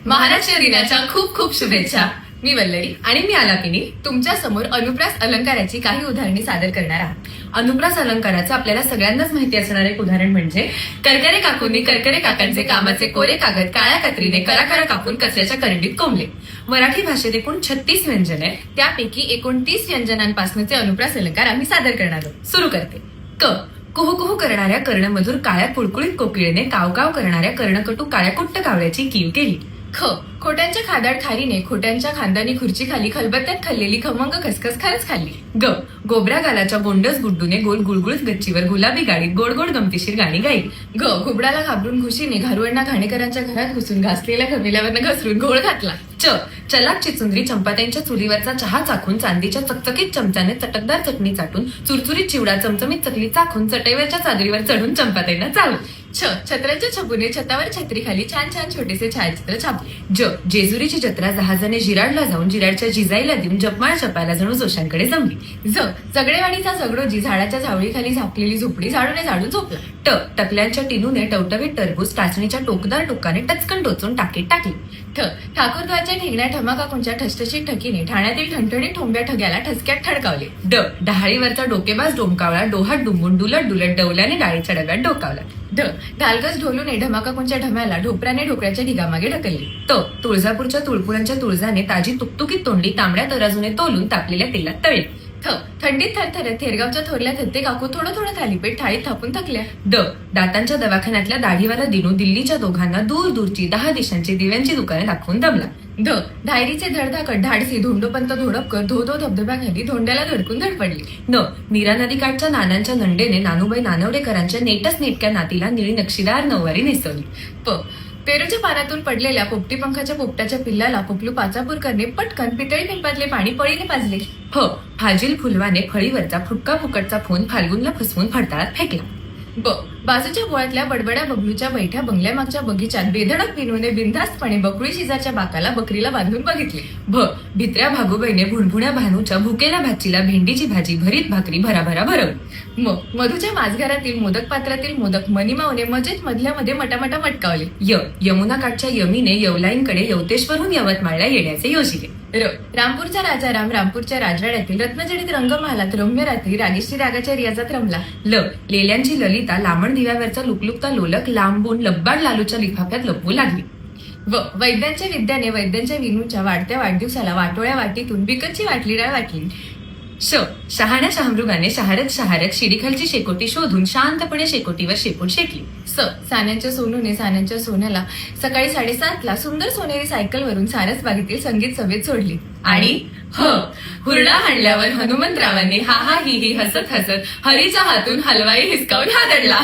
महाराष्ट्र दिनाच्या खूप खूप शुभेच्छा. मी वल्लरी आणि मी आलापिनी तुमच्या समोर अनुप्रास अलंकाराची काही उदाहरणे सादर करणार आहात. अनुप्रास अलंकाराचं आपल्याला सगळ्यांनाच माहिती असणारं एक उदाहरण म्हणजे करकरे काकूंनी करकरे काकांचे कामाचे कोरे कागद काळ्या कत्रीने करा कापून कचऱ्याच्या करंडीत कोंबले. मराठी भाषेत एकूण 36 व्यंजन आहे. त्यापैकी 29 व्यंजनांपासूनचे अनुप्रास अलंकार आम्ही सादर करणार आहोत. सुरू करते. क कुहू कुहू करणाऱ्या कर्णमधुर काळ्या कुळकुळीत कोकिळेने कावकाव करणाऱ्या कर्णकटू काळ्या कुट्ट कावळ्याची कीव केली. ख खोट्यांच्या खादाड खारीने खोट्यांच्या खानदानी खुर्ची खाली खलबत्त्यात खाल्लेली खमंग खसखस खरंच खाल्ली. ग गोबऱ्या गालाच्या बोंडस गुड्डूने गोल गुळगुळीत गच्चीवर गुलाबी गाडीत गोड गोड गमतीशीर गाणी गाई. ग घुबडाला घाबरून घुशीने घारुअण्णा घाणेकरांच्या घरात घुसून घासलेल्या खमिल्यावरनं घसरून घोळ घातला. च चलाक चिचुंद्री चंपात्यांच्या चुलीवरचा चहा चाखून चांदीच्या चकचकीत चमच्याने चटकदार चटणी चाटून चुरचुरीत चिवडा चमचमीत चकली चाखून चटईवरच्या चादरीवर चढून चंपात्यांना चालू. छ छत्र्याच्या छपुने छतावर छत्री खाली छान छान छोटेसे छायाचित्र छापले. ज जेजुरीची जत्रा जहाजाने जिराडला जाऊन जिराडच्या जिजाईला देऊन जपमाळ जपायला जणू जोशांकडे जमली. ज जगडेवाडीचा जगडोजी झाडाच्या झावळीखाली झापलेली झोपडी झाडूने झाडून झोपला. ट टकल्यांच्या टिनूने टवटवीत टरबूज टाचणीच्या टोकदार टोकाने टचकन टोचून टाकीत टाकली. ठ ठाकूरद्वारच्या ठेंगण्या ठमाकाकूंच्या ठसठशीत ठकीने ठाण्यातील ठणठणीत ठोंब्या ठग्याला ठसक्यात ठडकावले. ड डहाळीवरचा डोकेबाज डोमकावळा डोहात डुंबून डुलट डुलट डवल्याने डाळीच्या डब्यात डोकावला. ढ ढालगज ढोलूने ढमाकाकूंच्या ढम्याला ढोपऱ्याने ढोकळ्याच्या ढिगामागे ढकलली. त तुळजापूरच्या तुळपुरांच्या तुळजाने ताजी तुकतुकीत तोंडी तांबड्या तराजूने तोलून तापलेल्या तेलात तळली. थ थंडीत थरथरत थेरगावच्या थोरल्या थत्ते काकू थोडं थोडं थालीपीठ थाळीत थापून थकल्या. ड दातांच्या दवाखान्यातल्या दाढीवाला दिनू दिल्लीच्या दोघांना दूर दूरची 10 दिशांची दिव्यांची दुकाने दाखवून दमला. ध धायरीचे धडधाकट धाडसी धोंडोपंत धोडपकर धो धो धबधब्याखाली धोंड्याला धडकून धडपडली. न नीरा नदीकाठच्या नानांच्या नंडेने नानूबाई नानवडेकरांच्या नेटच नेटक्या नातीला निळी नक्षीदार नऊवारी नेसवली. प पेरूच्या पानातून पडलेल्या पोपटी पंखाच्या पोपटाच्या पिल्लाला पोपलू पाचापूरकरने पटकन पितळी पिंपातले पाणी पळीने पाजले. फ फाजील फुलवाने फळीवरचा फुटका फुकटचा फोन फाल्गुनला फसवून फडताळात फेकला. ब बाजूच्या बोळातल्या बडबड्या बबलूच्या बैठ्या बंगल्यामागच्या बगीच्यात बेधडक विनूने बिनधास्तपणे बकुळी शेजारच्या बाकाला बकरीला बांधून बघितले. भ भित्र्या भागूबाईने भुणभुण्या भानूच्या भुकेल्या भाचीला भेंडीची भाजी भरीत भाकरी भराभरा भरवली. म मधूच्या माझघरातील मोदक पात्रातील मोदक मनीमाऊने मजेत मधल्या मध्ये मटामटा मटकावले. य यमुना काठच्या यमीने यवलाईंकडे यवतेश्वरहून यवतमाळला येण्याचे योजिले. र रामपूरचा राजा राम रामपूरच्या राजवाड्यातील रत्नजडित रंगमहालात रम्य रात्री रागेश्री रागाच्या रियाजात रमला. ल लेल्यांची ललिता लांबण दिव्यावरचा लुकलुकता लोलक लांबून लब्बाड लालूच्या लिफाफ्यात लपवू लागली. व वैद्यांच्या विद्याने वैद्यांच्या विनूच्या वाढत्या वाढदिवसाला वाटोळ्या वाटीतून बिकटची वाटली डाळ वाटली. श शहाण्या शहामृगाने शहारत शिडीखालची शेकोटी शोधून शांतपणे शेकोटीवर शेपूट शेकली. स सान्यांच्या सोनूने सान्यांच्या सोन्याला सकाळी 7:30ला सुंदर सोनेरी सायकलवरून सारस बागेतील संगीत सभेत सोडली. आणि ह हुरडा हाणल्यावर हनुमंतरावांनी हा हा ही हसत हसत हरीच्या हातून हलवाई हिसकावून हादरला.